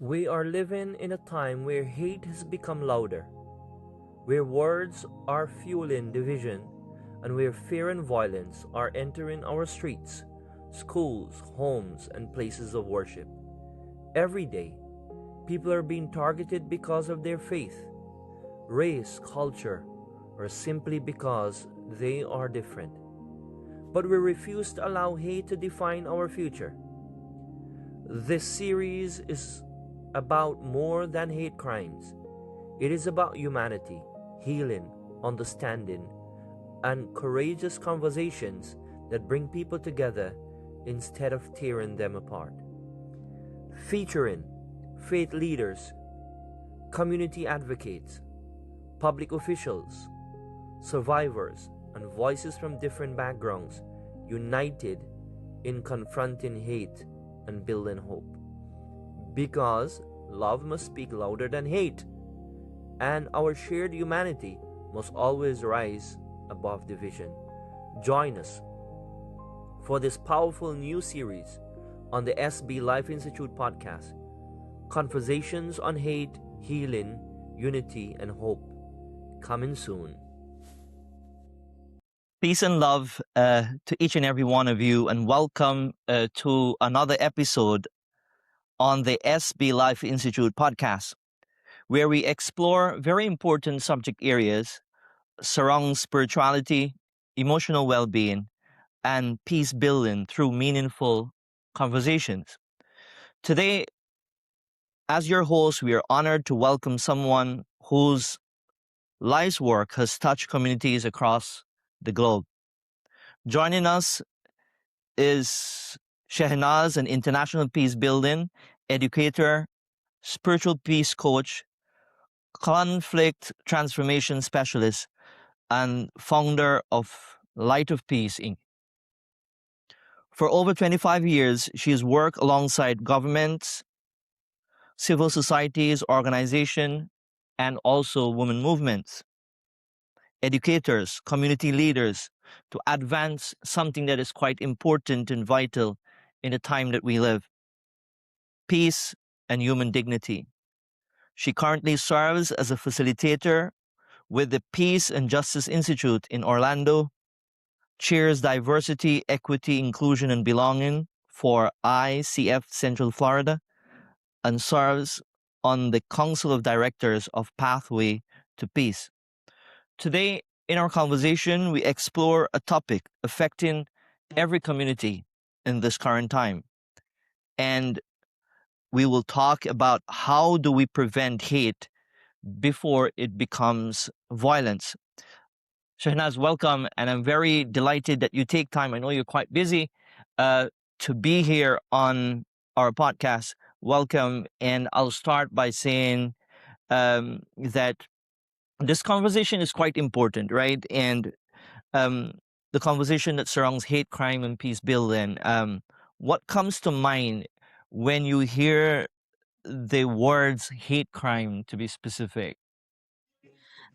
We are living in a time where hate has become louder, where words are fueling division, and where fear and violence are entering our streets, schools, homes, and places of worship. Every day, people are being targeted because of their faith, race, culture, or simply because they are different. But we refuse to allow hate to define our future. This series is about more than hate crimes. It is about humanity, healing, understanding, and courageous conversations that bring people together instead of tearing them apart. Featuring faith leaders, community advocates, public officials, survivors, and voices from different backgrounds united in confronting hate and building hope. Because love must speak louder than hate, and our shared humanity must always rise above division. Join us for this powerful new series on the SB Life Institute podcast, Conversations on Hate, Healing, Unity, and Hope. Coming soon. Peace and love to each and every one of you, and welcome to another episode on the SB Life Institute podcast, where we explore very important subject areas surrounding spirituality, emotional well-being, and peace building through meaningful conversations. Today, as your host, we are honored to welcome someone whose life's work has touched communities across the globe. Joining us is Shahinaz, an international peace building educator, spiritual peace coach, conflict transformation specialist, and founder of Light of Peace, Inc. For over 25 years, she has worked alongside governments, civil societies, organizations, and also women movements, educators, community leaders, to advance something that is quite important and vital in the time that we live: peace and human dignity. She currently serves as a facilitator with the Peace and Justice Institute in Orlando, chairs Diversity, Equity, Inclusion, and Belonging for ICF Central Florida, and serves on the Council of Directors of Pathway to Peace. Today, in our conversation, we explore a topic affecting every community in this current time. And we will talk about how do we prevent hate before it becomes violence. Shahnaz, welcome, and I'm very delighted that you take time. I know you're quite busy to be here on our podcast. Welcome, and I'll start by saying that this conversation is quite important, right? And the conversation that surrounds hate crime and peace building. What comes to mind when you hear the words hate crime, to be specific?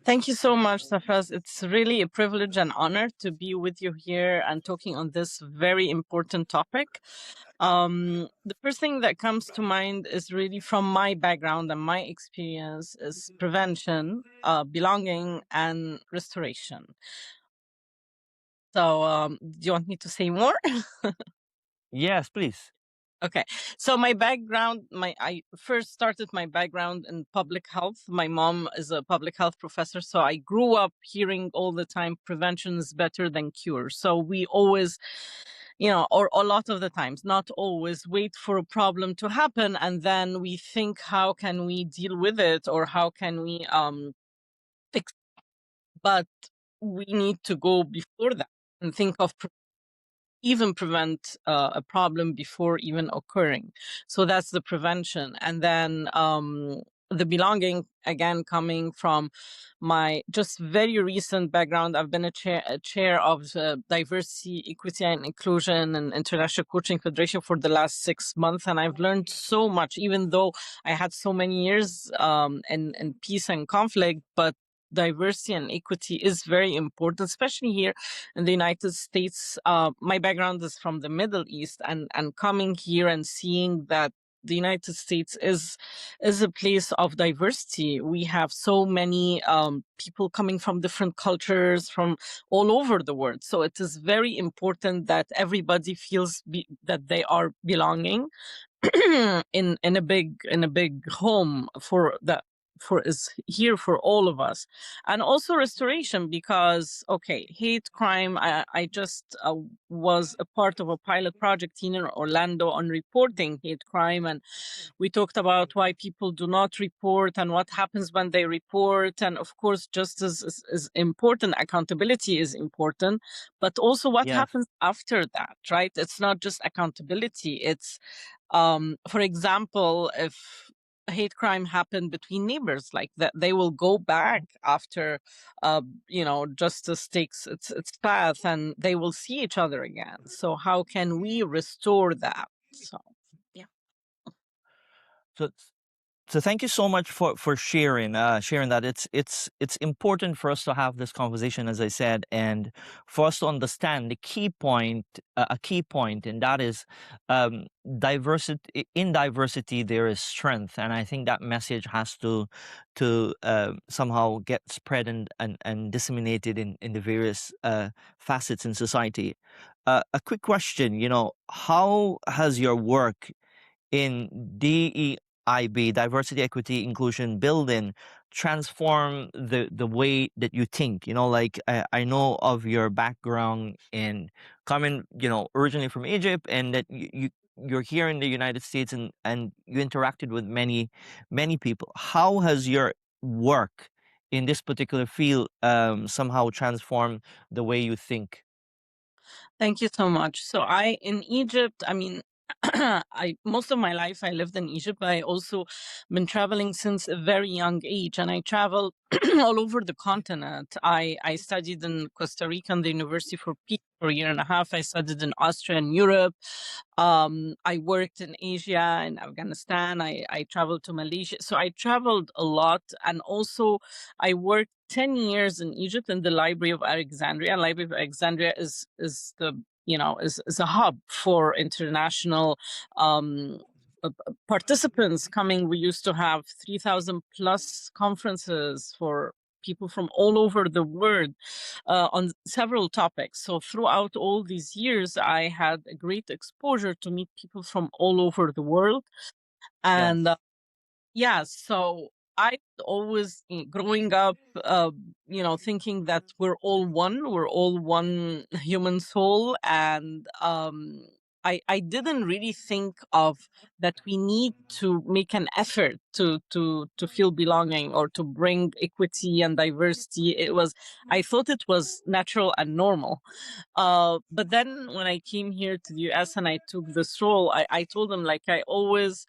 Thank you so much, Safraz. It's really a privilege and honor to be with you here and talking on this very important topic. The first thing that comes to mind is really from my background and my experience is prevention, belonging, and restoration. So, do you want me to say more? Yes, please. Okay, so my background, I first started my background in public health. My mom is a public health professor, so I grew up hearing all the time prevention is better than cure. So we always, or a lot of the times, not always, wait for a problem to happen and then we think how can we deal with it or how can we fix it. But we need to go before that and think of even prevent a problem before even occurring. So that's the prevention. And then the belonging, again, coming from my just very recent background. I've been a chair of Diversity, Equity, and Inclusion and International Coaching Federation for the last 6 months. And I've learned so much, even though I had so many years in peace and conflict, but diversity and equity is very important, especially here in the United States. My background is from the Middle East, and coming here and seeing that the United States is a place of diversity. We have so many people coming from different cultures from all over the world. So it is very important that everybody feels that they are belonging in a big home for is here for all of us. And also restoration, because hate crime, I just was a part of a pilot project in Orlando on reporting hate crime, and we talked about why people do not report and what happens when they report. And of course, justice is important, accountability is important, but also what Yes. happens after that, right? It's not just accountability, it's for example, if a hate crime happened between neighbors, like that, they will go back after, justice takes its path, and they will see each other again. So how can we restore that? So, yeah. So so thank you so much for sharing that. It's important for us to have this conversation, as I said, and for us to understand the key point, a key point, and that is diversity. In diversity there is strength, and I think that message has to somehow get spread and disseminated in the various facets in society. A quick question, how has your work in DEIB, diversity, equity, inclusion building, transform the way that you think? Like I know of your background in coming, originally from Egypt, and that you're here in the United States, and you interacted with many people. How has your work in this particular field somehow transformed the way you think? Thank you so much. So in Egypt, I mean, I most of my life I lived in Egypt, but I also been traveling since a very young age, and I traveled all over the continent. I studied in Costa Rica and the University for Peace for a year and a half. I studied in Austria and Europe. I worked in Asia and Afghanistan. I traveled to Malaysia. So I traveled a lot, and also I worked 10 years in Egypt in the Library of Alexandria. Library of Alexandria is the is a hub for international participants coming. We used to have 3,000 plus conferences for people from all over the world on several topics. So throughout all these years, I had a great exposure to meet people from all over the world. Yes. And yeah, so I always, growing up, thinking that we're all one human soul. And I didn't really think of that we need to make an effort to feel belonging or to bring equity and diversity. I thought it was natural and normal. But then when I came here to the US and I took this role, I told them, like, I always,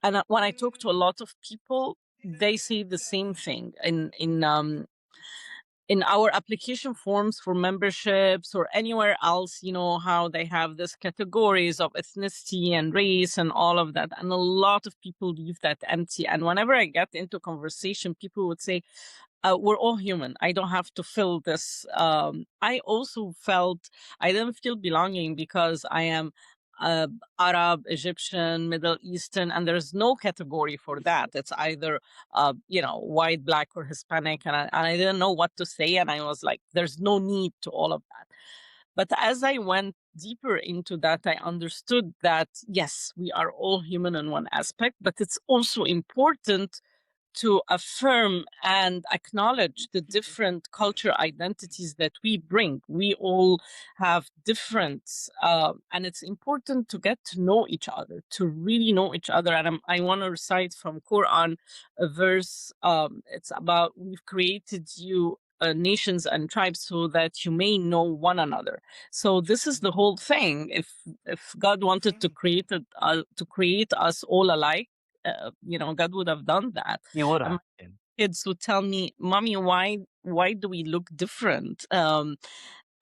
and when I talk to a lot of people, they say the same thing. In our application forms for memberships or anywhere else, how they have this categories of ethnicity and race and all of that, and a lot of people leave that empty. And whenever I get into conversation, people would say, we're all human. I don't have to fill this. I also felt I didn't feel belonging because I am Arab, Egyptian, Middle Eastern, and there's no category for that. It's either, white, black, or Hispanic. And I didn't know what to say. And I was like, there's no need to all of that. But as I went deeper into that, I understood that, yes, we are all human in one aspect, but it's also important to affirm and acknowledge the different culture identities that we bring. We all have different, and it's important to get to know each other, to really know each other. And I want to recite from Quran a verse. It's about, we've created you nations and tribes so that you may know one another. So this is the whole thing. If God wanted to create us all alike, God would have done that. You would And have. my kids would tell me, "Mommy, why do we look different?" And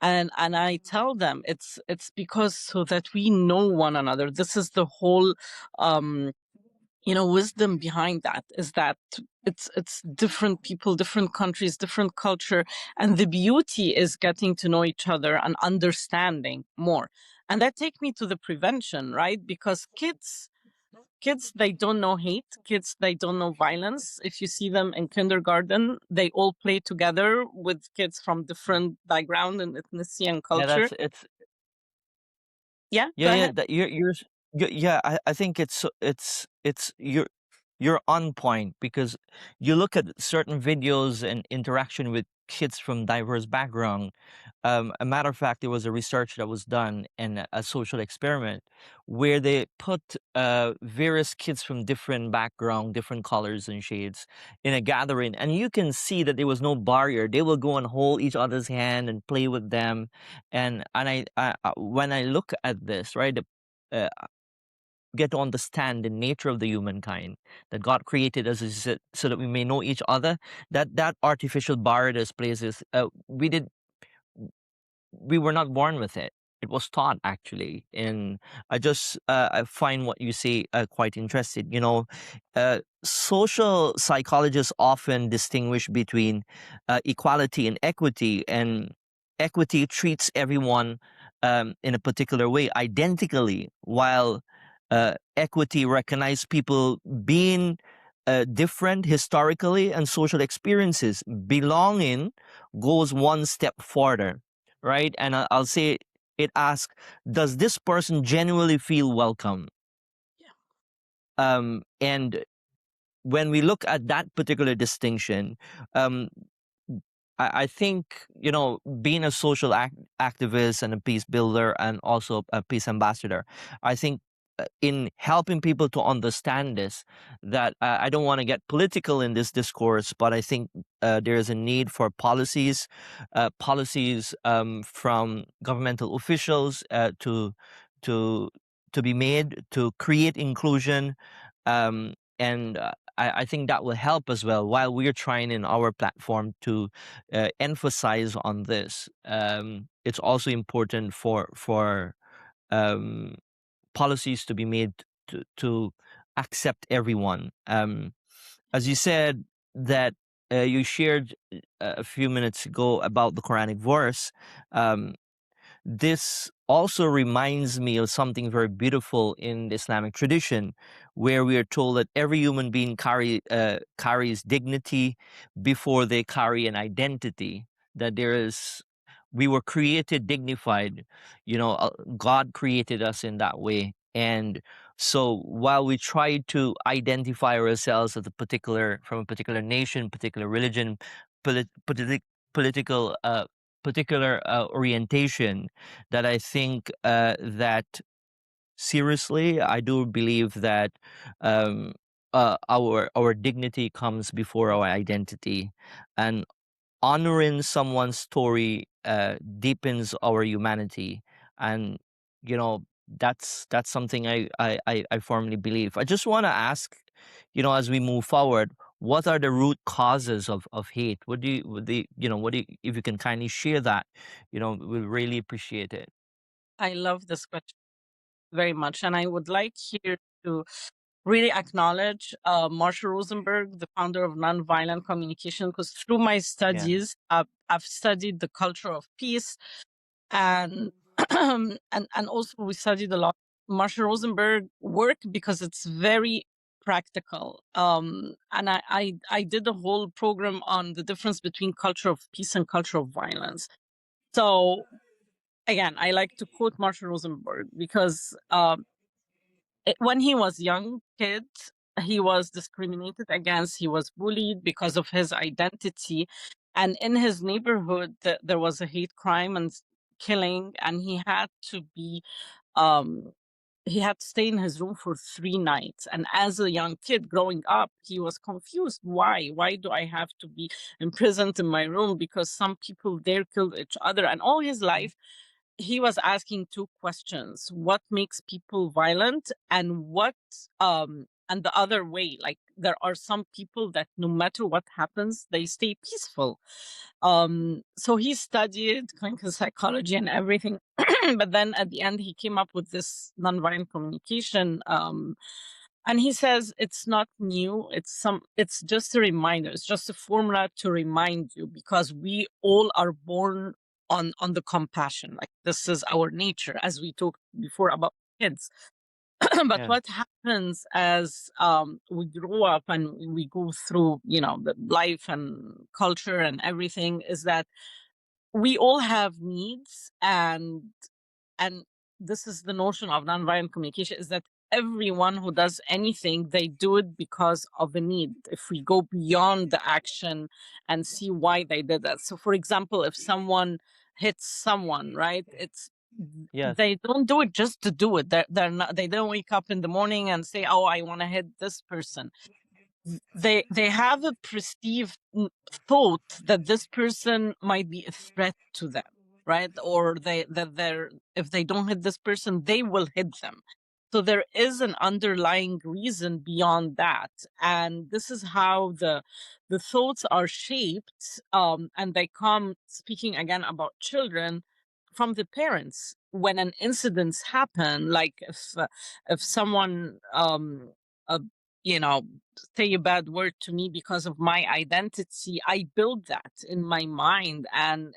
I tell them it's because so that we know one another. This is the whole wisdom behind that, is that it's different people, different countries, different culture, and the beauty is getting to know each other and understanding more. And that takes me to the prevention, right? Because kids kids, they don't know hate. Kids, they don't know violence. If you see them in kindergarten, they all play together with kids from different background and ethnicity and Yeah, culture. it's Yeah, go yeah, yeah. ahead. That yeah. I think it's you're on point because you look at certain videos and interaction with kids from diverse background. A matter of fact, there was a research that was done in a social experiment where they put various kids from different background, different colors and shades in a gathering, and you can see that there was no barrier. They will go and hold each other's hand and play with them, and when I look at this, right, uh, get to understand the nature of the humankind that God created us so that we may know each other. That artificial barrier that places, we were not born with it. It was taught actually, and I find what you say quite interesting. Social psychologists often distinguish between equality and equity, and equity treats everyone in a particular way, identically, while equity recognizes people being different historically and social experiences. Belonging goes one step further, right? And I'll say it asks, does this person genuinely feel welcome? And when we look at that particular distinction, um, I think, being a social activist and a peace builder and also a peace ambassador, I think in helping people to understand this, that I don't want to get political in this discourse, but I think there is a need for policies from governmental officials to to be made to create inclusion, and I think that will help as well. While we're trying in our platform to emphasize on this, it's also important for um, policies to be made to accept everyone. As you said that you shared a few minutes ago about the Quranic verse, um, this also reminds me of something very beautiful in the Islamic tradition, where we are told that every human being carries dignity before they carry an identity. That we were created dignified. God created us in that way, and so while we try to identify ourselves as from a particular nation, particular religion, political particular orientation, that I think that seriously, I do believe that um, our dignity comes before our identity, and honoring someone's story deepens our humanity, and that's something I firmly believe. I just want to ask, as we move forward, what are the root causes of hate? If you can kindly share that, we'll really appreciate it. I love this question very much. And I would like here to really acknowledge Marshall Rosenberg, the founder of Nonviolent Communication, because through my Yeah. studies, I've studied the culture of peace, and and also we studied a lot Marshall Rosenberg work because it's very practical. And I did a whole program on the difference between culture of peace and culture of violence. So again, I like to quote Marshall Rosenberg because when he was young kid, he was discriminated against. He was bullied because of his identity, and in his neighborhood, there was a hate crime and killing, and um, he had to stay in his room for 3 nights. And as a young kid growing up, he was confused. Why do I have to be imprisoned in my room because some people there killed each other? And all his life he was asking two questions: what makes people violent, and and the other way, like there are some people that no matter what happens they stay peaceful. So he studied clinical psychology and everything, but then at the end he came up with this nonviolent communication. And he says it's not new, it's just a reminder, it's just a formula to remind you, because we all are born on the compassion. Like this is our nature, as we talked before about kids. But Yeah. what happens as we grow up and we go through, the life and culture and everything, is that we all have needs, and this is the notion of nonviolent communication, is that everyone who does anything, they do it because of a need. If we go beyond the action and see why they did that. So for example, if someone hits someone, right, Yes. they don't do it just to do it. They're not, they don't wake up in the morning and say, oh, I want to hit this person. They have a perceived thought that this person might be a threat to them, right? Or they're, if they don't hit this person, they will hit them. So there is an underlying reason beyond that, and this is how the thoughts are shaped, and they come, speaking again about children, from the parents. When an incidents happen, like if someone uh, you know say a bad word to me because of my identity, I build that in my mind, and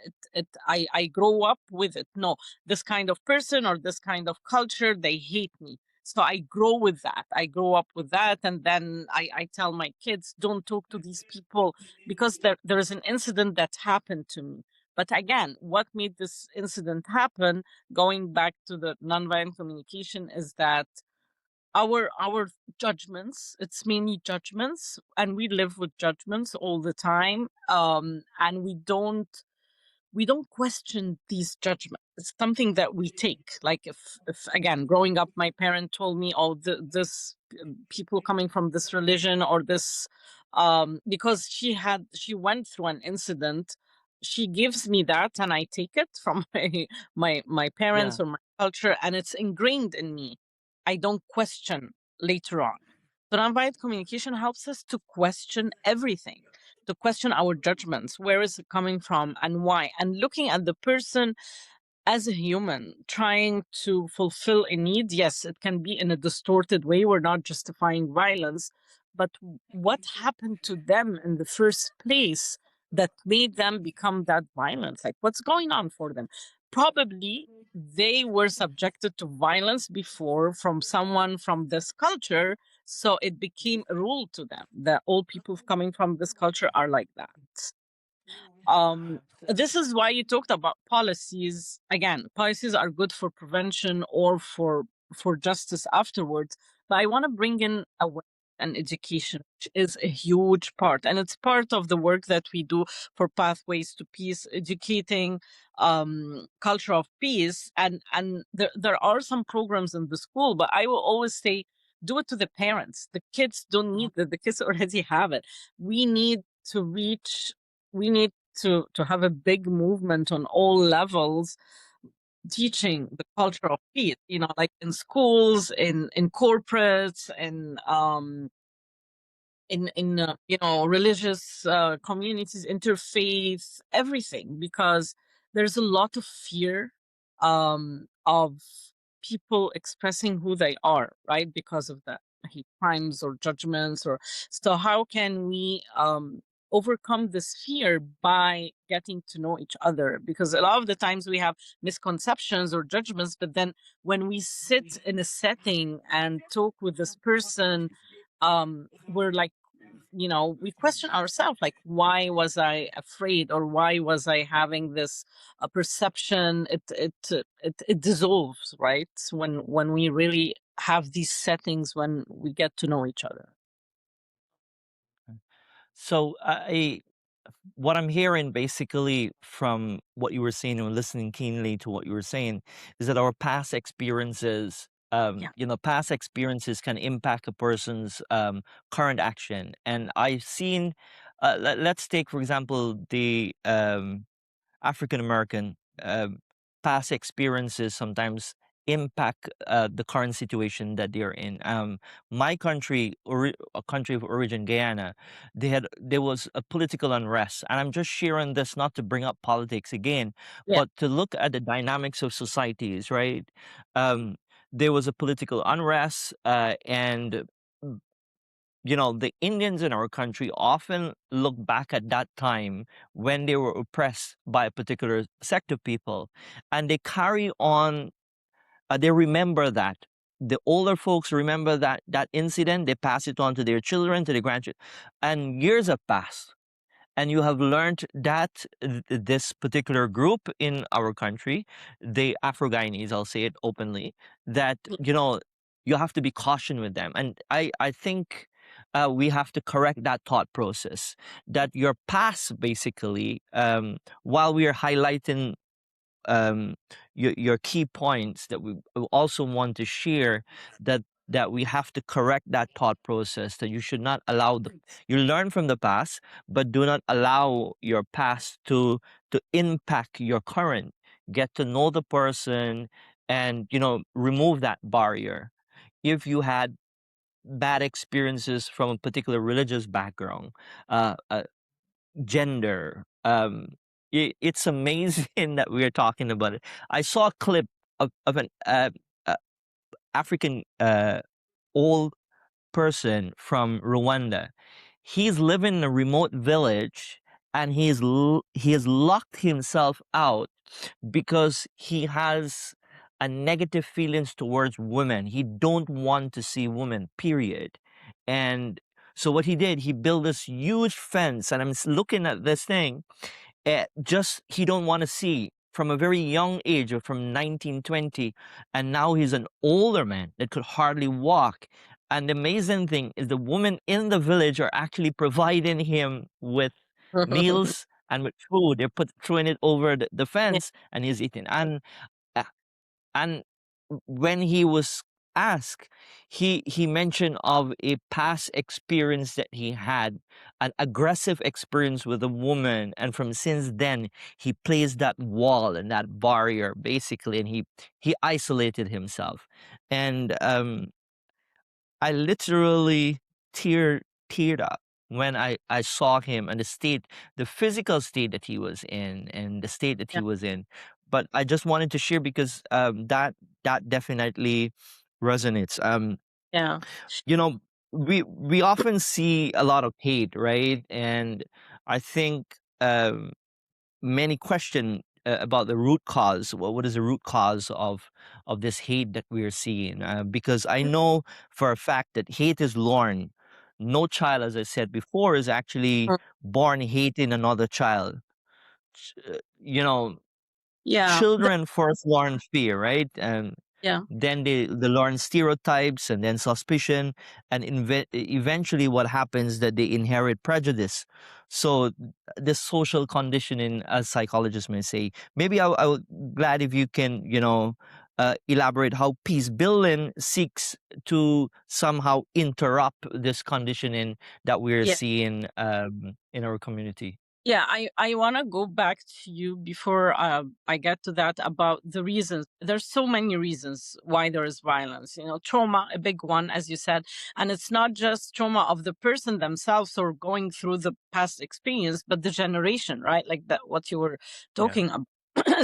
I grow up with it. No, this kind of person or this kind of culture, they hate me. So I grow with that. I grow up with that, and then I tell my kids, don't talk to these people because there is an incident that happened to me. But again, what made this incident happen, going back to the nonviolent communication, is that our judgments, it's mainly judgments, and we live with judgments all the time, and we don't question these judgments. It's something that we take. Like if again, growing up, my parent told me, oh, this people coming from this religion or this, because she went through an incident, she gives me that, and I take it from my Yeah. parents or my culture, and it's ingrained in me. I don't question later on. So nonviolent communication helps us to question everything, to question our judgments. Where is it coming from and why? And looking at the person as a human trying to fulfill a need. Yes, it can be in a distorted way. We're not justifying violence, but what happened to them in the first place that made them become that violent? Like, what's going on for them? Probably they were subjected to violence before from someone from this culture, so it became a rule to them that all people coming from this culture are like that. um this is why you talked about policies. Again, policies are good for prevention or for justice afterwards, but I want to bring in awareness and education, which is a huge part, and it's part of the work that we do for Pathways to Peace, educating culture of peace. And there are some programs in the school, but I will always say, do it to the parents. The kids don't need it. The kids already have it. We need to reach, we need to have a big movement on all levels, teaching the culture of peace, like in schools, in corporates, in religious communities, interfaith, everything, because there's a lot of fear of people expressing who they are, right, because of the hate crimes or judgments. Or so how can we overcome this fear by getting to know each other? Because a lot of the times we have misconceptions or judgments, but then when we sit in a setting and talk with this person, we're like, we question ourselves, like, why was I afraid, or why was I having this perception? It dissolves, right, when we really have these settings, when we get to know each other. So what I'm hearing basically from what you were saying and listening keenly to what you were saying is that our past experiences, Yeah. past experiences can impact a person's current action. And I've seen, let's take, for example, the African American past experiences sometimes impact the current situation that they're in. My country, a country of origin, Guyana, there was a political unrest, and I'm just sharing this not to bring up politics again, Yeah. but to look at the dynamics of societies. Right, there was a political unrest, and the Indians in our country often look back at that time when they were oppressed by a particular sect of people, and they carry on, they remember that. the older folks remember that incident, they pass it on to their children, to their grandchildren, and years have passed. And you have learned that this particular group in our country, the Afro-Guyanese, I'll say it openly, that, you have to be cautioned with them. And I think we have to correct that thought process, that your past, basically, while we are highlighting um, your key points, that we also want to share, that we have to correct that thought process, that you should not allow you learn from the past, but do not allow your past to impact your current. Get to know the person, and remove that barrier. If you had bad experiences from a particular religious background, gender. It's amazing that we're talking about it. I saw a clip of an uh, African old person from Rwanda. He's living in a remote village, and he has locked himself out because he has a negative feelings towards women. He don't want to see women, period. And so what he did, he built this huge fence, and I'm looking at this thing. Just he don't want to see from a very young age, or from 1920, and now he's an older man that could hardly walk. And the amazing thing is, the women in the village are actually providing him with meals and with food. They're throwing it over the Yeah. fence, and he's eating. Uh, and when he was asked, he mentioned of a past experience that he had, an aggressive experience with a woman, and from since then he placed that wall and that barrier, basically, and he isolated himself. And I literally teared up when I saw him, and the physical state that he was in, and the state that he Yeah. was in. But I just wanted to share, because that definitely resonates. Yeah. You know, we often see a lot of hate, right? And I think many question about the root cause. What is the root cause of this hate that we're seeing? Because I know for a fact that hate is learned. No child, as I said before, is actually Mm. born hating another child. You know, Yeah. children first learn fear, right? And Yeah. then they learn stereotypes, and then suspicion, and eventually what happens, that they inherit prejudice. So this social conditioning, as psychologists may say. Maybe I would glad if you can, elaborate how peace building seeks to somehow interrupt this conditioning that we're Yeah. seeing in our community. Yeah, I want to go back to you before I get to that, about the reasons. There's so many reasons why there is violence. Trauma, a big one, as you said, and it's not just trauma of the person themselves or going through the past experience, but the generation, right? Like that, what you were Yeah. talking about,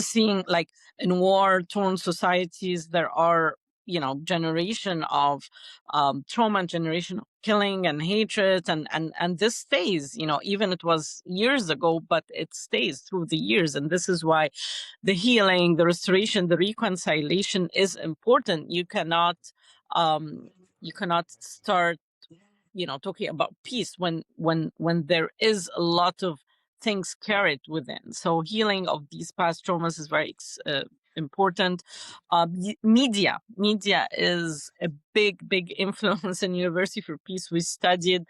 seeing like in war-torn societies, there are generation of trauma, generation of killing and hatred, and this stays, even it was years ago, but it stays through the years. And this is why the healing, the restoration, the reconciliation is important. You cannot start talking about peace when there is a lot of things carried within. So healing of these past traumas is very important. Media is a big influence in University for Peace. We studied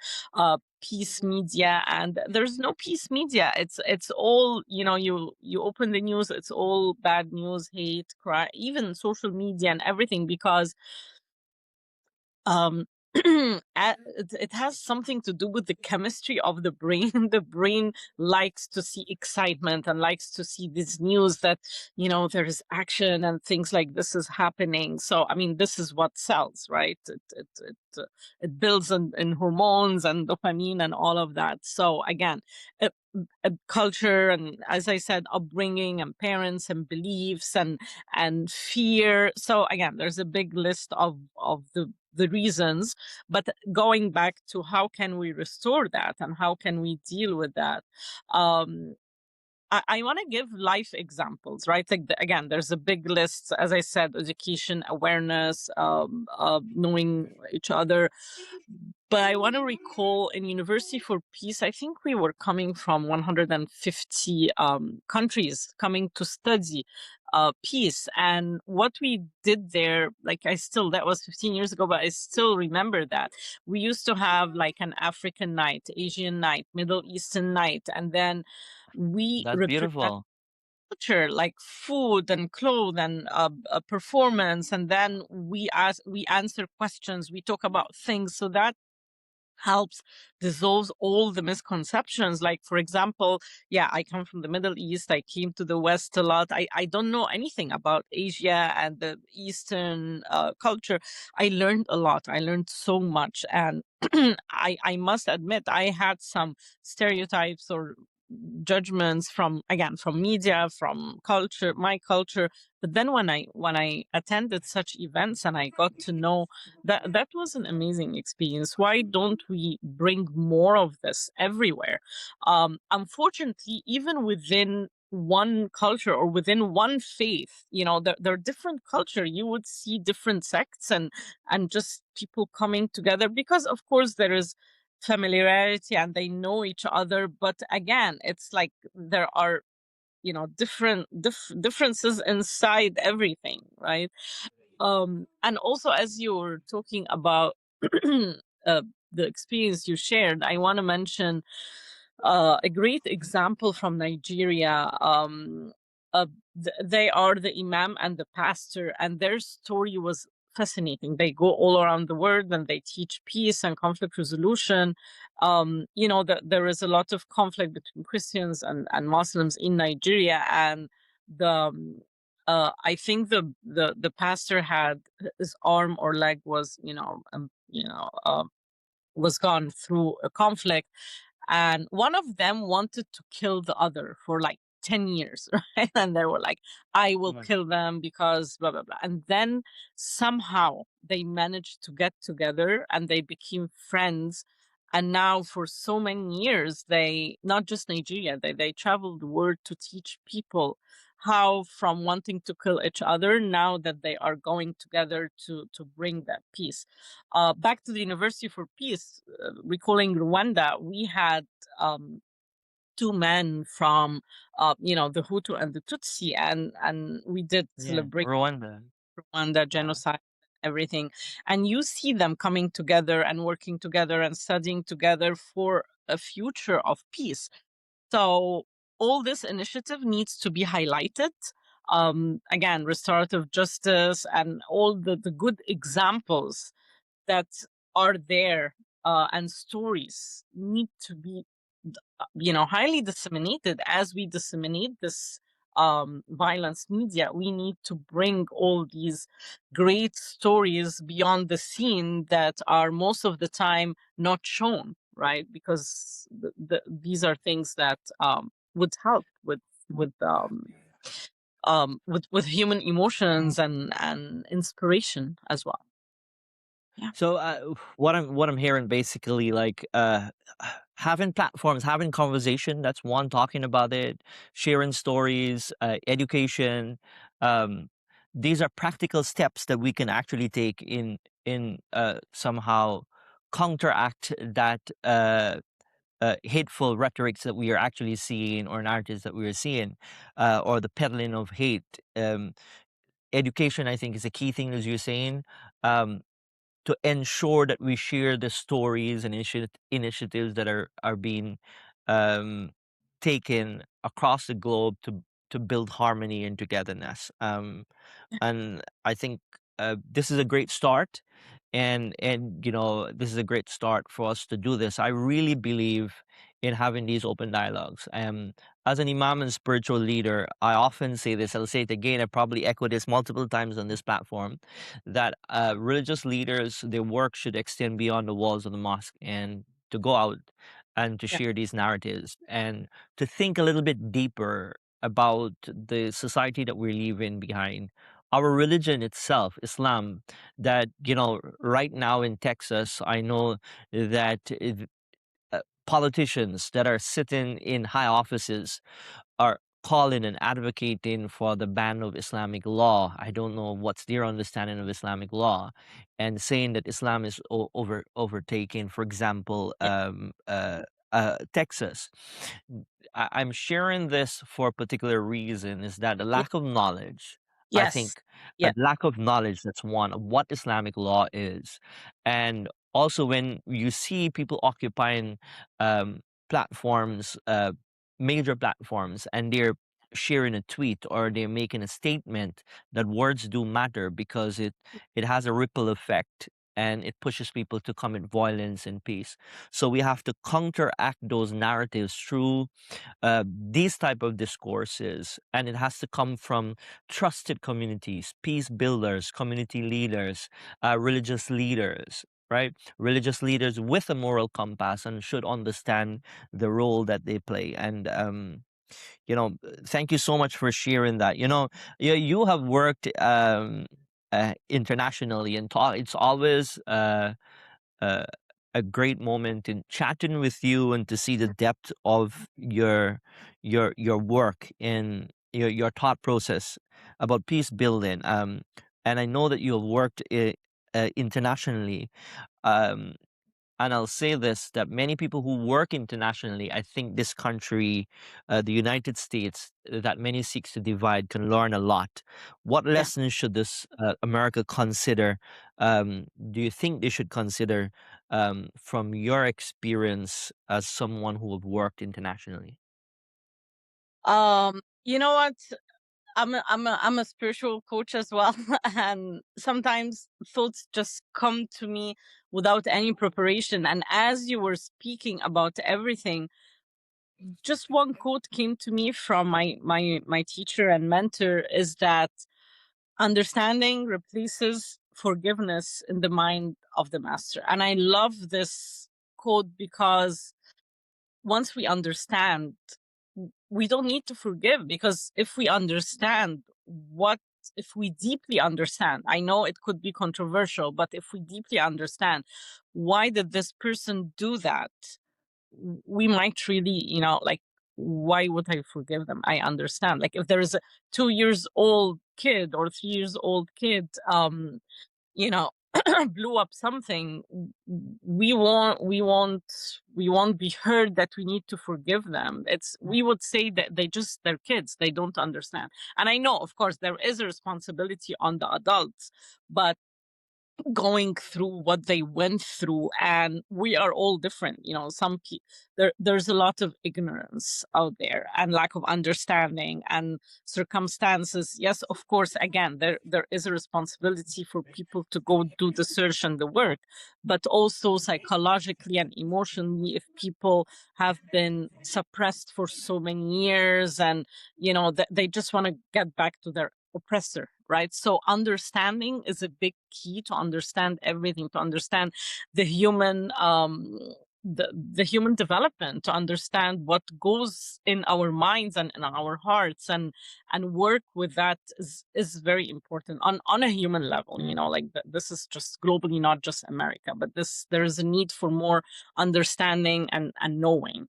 peace media, and there's no peace media. It's all, you open the news, it's all bad news, hate, cry, even social media and everything, because um it has something to do with the chemistry of the brain. The brain likes to see excitement and likes to see this news that there is action and things like this is happening. So I mean, this is what sells, right? It builds in hormones and dopamine and all of that. So again, a culture, and as I said, upbringing and parents and beliefs and fear. So again, there's a big list of the reasons. But going back to how can we restore that and how can we deal with that, I want to give life examples, right? Like again, there's a big list, as I said: education, awareness, knowing each other. But I want to recall in University for Peace, I think we were coming from 150 countries coming to study peace. And what we did there, like that was 15 years ago, but I still remember that. We used to have like an African night, Asian night, Middle Eastern night, and then we That's represent beautiful. culture like food and clothes and performance, and then we answer questions, we talk about things, so that helps dissolves all the misconceptions. Like, for example, yeah, I come from the Middle East, I came to the West a lot, I don't know anything about Asia and the Eastern culture. I learned a lot, I learned so much. And I must admit, I had some stereotypes or judgments from media, from culture, my culture. But then when I attended such events and I got to know that was an amazing experience. Why don't we bring more of this everywhere? Unfortunately, even within one culture or within one faith, there are different culture. You would see different sects and just people coming together because, of course, there is familiarity and they know each other. But again, it's like there are differences inside everything, right? And also, as you were talking about the experience you shared, I want to mention a great example from Nigeria. Uh, they are the imam and the pastor, and their story was fascinating. They go all around the world and they teach peace and conflict resolution. There is a lot of conflict between Christians and Muslims in Nigeria, and the I think the pastor had his arm or leg was gone through a conflict, and one of them wanted to kill the other for like 10 years, right? And they were like, I will Right. kill them because blah blah blah. And then somehow they managed to get together and they became friends. And now for so many years, they, not just Nigeria, they traveled the world to teach people how, from wanting to kill each other, now that they are going together to bring that peace. Back to the University for Peace, recalling Rwanda, we had two men from the Hutu and the Tutsi, and we did Yeah, celebrate Rwanda. Rwanda Yeah. genocide, everything. And you see them coming together and working together and studying together for a future of peace. So all this initiative needs to be highlighted. Again, restorative justice and all the good examples that are there, and stories need to be highly disseminated. As we disseminate this violence media, we need to bring all these great stories beyond the scene that are most of the time not shown, right? Because these are things that would help with with human emotions and inspiration as well. Yeah. So what I'm hearing basically, like, having platforms, having conversation. That's one, talking about it, sharing stories, education. Um, these are practical steps that we can actually take in somehow counteract that hateful rhetorics that we are actually seeing, or narratives that we are seeing, or the peddling of hate. Education, I think, is a key thing, as you're saying. Um, to ensure that we share the stories and initiatives that are being um, taken across the globe to build harmony and togetherness. And I think this is a great start, and this is a great start for us to do this. I really believe in having these open dialogues. As an imam and spiritual leader, I often say this. I'll say it again. I probably echo this multiple times on this platform, that religious leaders, their work should extend beyond the walls of the mosque, and to go out and to Yeah. share these narratives, and to think a little bit deeper about the society that we're leaving behind. Our religion itself, Islam, that right now in Texas, I know that politicians that are sitting in high offices are calling and advocating for the ban of Islamic law. I don't know what's their understanding of Islamic law, and saying that Islam is overtaking, for example, Yeah. Texas. I'm sharing this for a particular reason, is that the Yeah. lack of knowledge, I Yes. think, Yeah. lack of knowledge, that's one, of what Islamic law is. And also when you see people occupying platforms, major platforms, and they're sharing a tweet or they're making a statement, that words do matter, because it has a ripple effect and it pushes people to commit violence and peace. So we have to counteract those narratives through these type of discourses, and it has to come from trusted communities, peace builders, community leaders, religious leaders, right? Religious leaders with a moral compass and should understand the role that they play. And thank you so much for sharing that. You have worked internationally, and it's always uh, a great moment in chatting with you and to see the depth of your work in your thought process about peace building. And I know that you have worked internationally. Um, and I'll say this, that many people who work internationally, I think this country, the United States, that many seeks to divide, can learn a lot. What Yeah. lessons should this America consider? Do you think they should consider from your experience as someone who have worked internationally? You know what? I'm a spiritual coach as well, and sometimes thoughts just come to me without any preparation. And as you were speaking about everything, just one quote came to me from my teacher and mentor, is that understanding replaces forgiveness in the mind of the master. And I love this quote because once we understand, we don't need to forgive, because if we understand what if we deeply understand, I know it could be controversial, but if we deeply understand why did this person do that, we might really, like, why would I forgive them? I understand, like, if there is a 2 years old kid or 3 years old kid, you know blew up something, we won't be heard that we need to forgive them. We would say that they're kids, they don't understand. And I know, of course, there is a responsibility on the adults, but going through what they went through, and we are all different, there's a lot of ignorance out there and lack of understanding and circumstances. Yes, of course, again, there is a responsibility for people to go do the search and the work, but also psychologically and emotionally, if people have been suppressed for so many years, and they just want to get back to their oppressor, right? So understanding is a big key to understand everything, to understand the human the human development, to understand what goes in our minds and in our hearts, and work with that is very important on a human level. Like this is just globally, not just America, but there is a need for more understanding and knowing.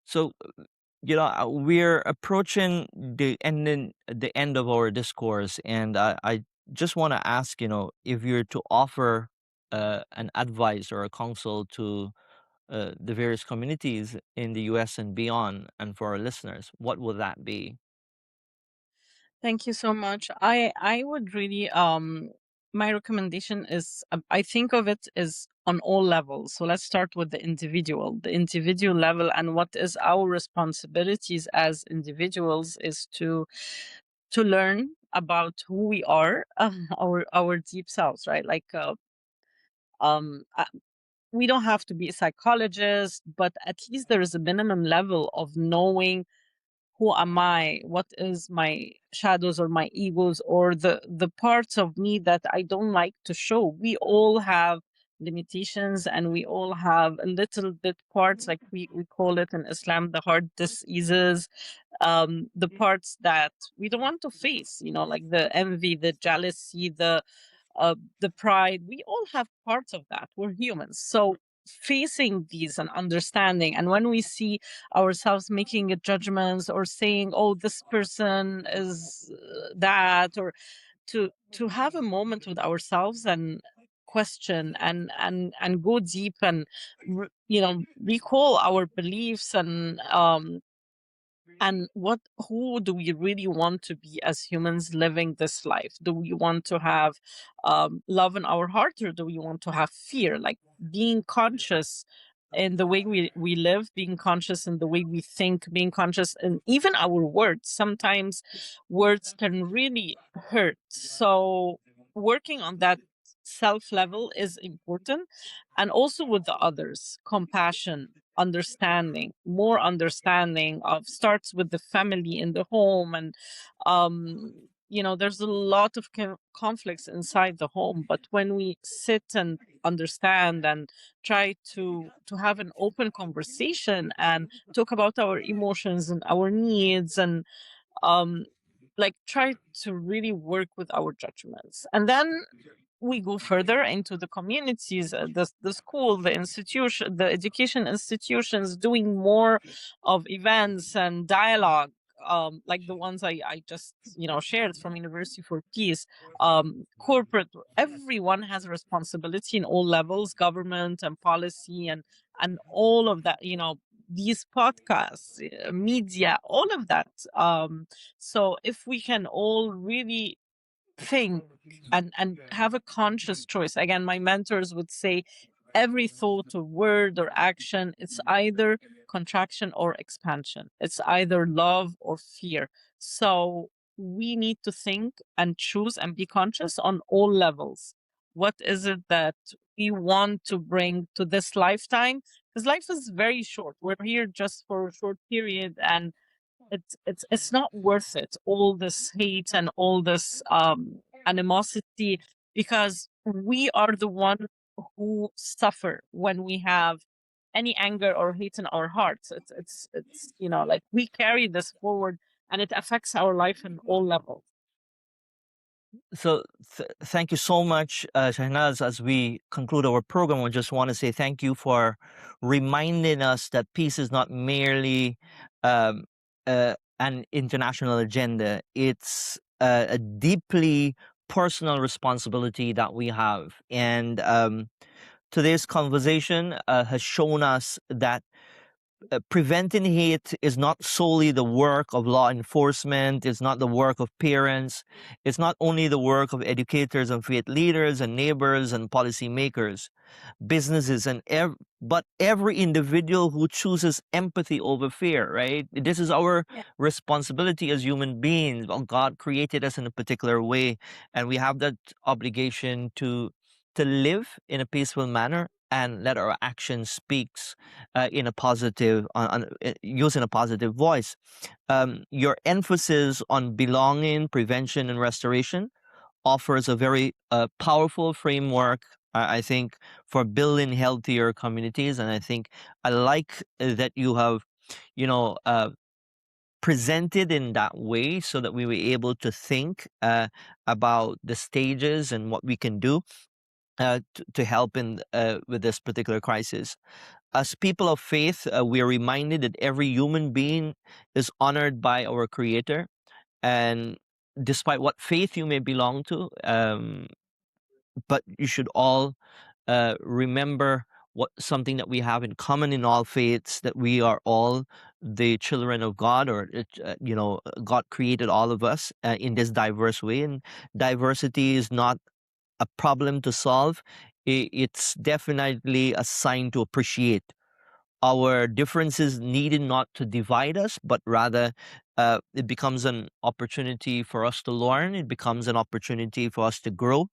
So we're approaching the end of our discourse, and I just want to ask, if you're to offer an advice or a counsel to the various communities in the U.S. and beyond, and for our listeners, what would that be? Thank you so much. I would really, my recommendation is, I think of it as on all levels. So let's start with the individual level, and what is our responsibilities as individuals is to learn about who we are, our deep selves, right? Like, um uh, we don't have to be a psychologist, but at least there is a minimum level of knowing who am I, what is my shadows or my egos, or the parts of me that I don't like to show. We all have limitations, and we all have a little bit parts, like we call it in Islam, the heart diseases, the parts that we don't want to face, like the envy, the jealousy, the pride. We all have parts of that. We're humans. So facing these and understanding, and when we see ourselves making a judgments or saying, oh, this person is that, or to have a moment with ourselves and question and go deep and recall our beliefs and who do we really want to be as humans living this life? Do we want to have love in our heart, or do we want to have fear? Like being conscious in the way we live, being conscious in the way we think, being conscious in even our words. Sometimes words can really hurt. So working on that self level is important, and also with the others, compassion, understanding, more understanding of starts with the family in the home. And there's a lot of conflicts inside the home, but when we sit and understand and try to have an open conversation and talk about our emotions and our needs, and like try to really work with our judgments, and then we go further into the communities, the school, the institution, the education institutions, doing more of events and dialogue, like the ones I just shared from University for Peace, corporate. Everyone has a responsibility in all levels, government and policy, and all of that. These podcasts, media, all of that. So if we can all really think and have a conscious choice. Again, my mentors would say every thought or word or action, it's either contraction or expansion. It's either love or fear. So we need to think and choose and be conscious on all levels. What is it that we want to bring to this lifetime? Because life is very short. We're here just for a short period, and it's not worth it, all this hate and all this animosity, because we are the one who suffer when we have any anger or hate in our hearts. It's like we carry this forward, and it affects our life in all levels. So thank you so much, Shahnaz. As we conclude our program, I just want to say thank you for reminding us that peace is not merely an international agenda. It's a deeply personal responsibility that we have. And today's conversation has shown us that preventing hate is not solely the work of law enforcement. It's not the work of parents. It's not only the work of educators and faith leaders and neighbors and policymakers, businesses, but every individual who chooses empathy over fear, right? This is our responsibility as human beings. Well, God created us in a particular way, and we have that obligation to live in a peaceful manner and let our actions speaks in a positive, using a positive voice. Your emphasis on belonging, prevention, and restoration offers a very powerful framework, I think, for building healthier communities. And I think I like that you have, presented in that way so that we were able to think about the stages and what we can do to help in with this particular crisis. As people of faith, we are reminded that every human being is honored by our Creator, and despite what faith you may belong to, but you should all remember something that we have in common in all faiths, that we are all the children of God, or God created all of us in this diverse way, and diversity is not a problem to solve. It's definitely a sign to appreciate. Our differences needed not to divide us, but rather it becomes an opportunity for us to learn. It becomes an opportunity for us to grow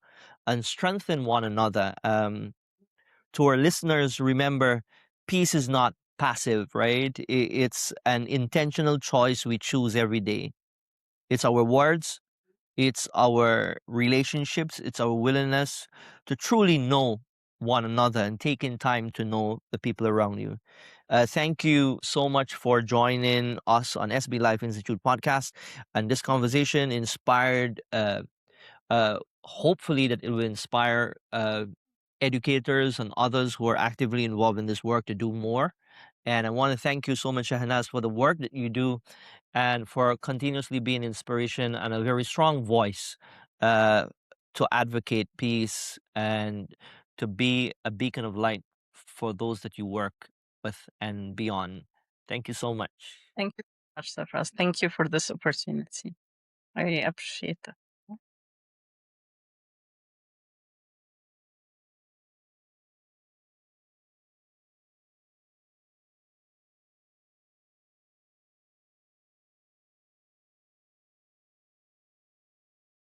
and strengthen one another. To our listeners, remember, peace is not passive, right? It's an intentional choice we choose every day. It's our words, it's our relationships, it's our willingness to truly know one another and taking time to know the people around you. Thank you so much for joining us on SB Life Institute podcast. And this conversation inspired, hopefully, that it will inspire educators and others who are actively involved in this work to do more. And I want to thank you so much, Shahinaz, for the work that you do and for continuously being inspiration and a very strong voice uh, to advocate peace and to be a beacon of light for those that you work with and beyond. Thank you so much. Thank you so much, Safraz. Thank you for this opportunity. I appreciate it.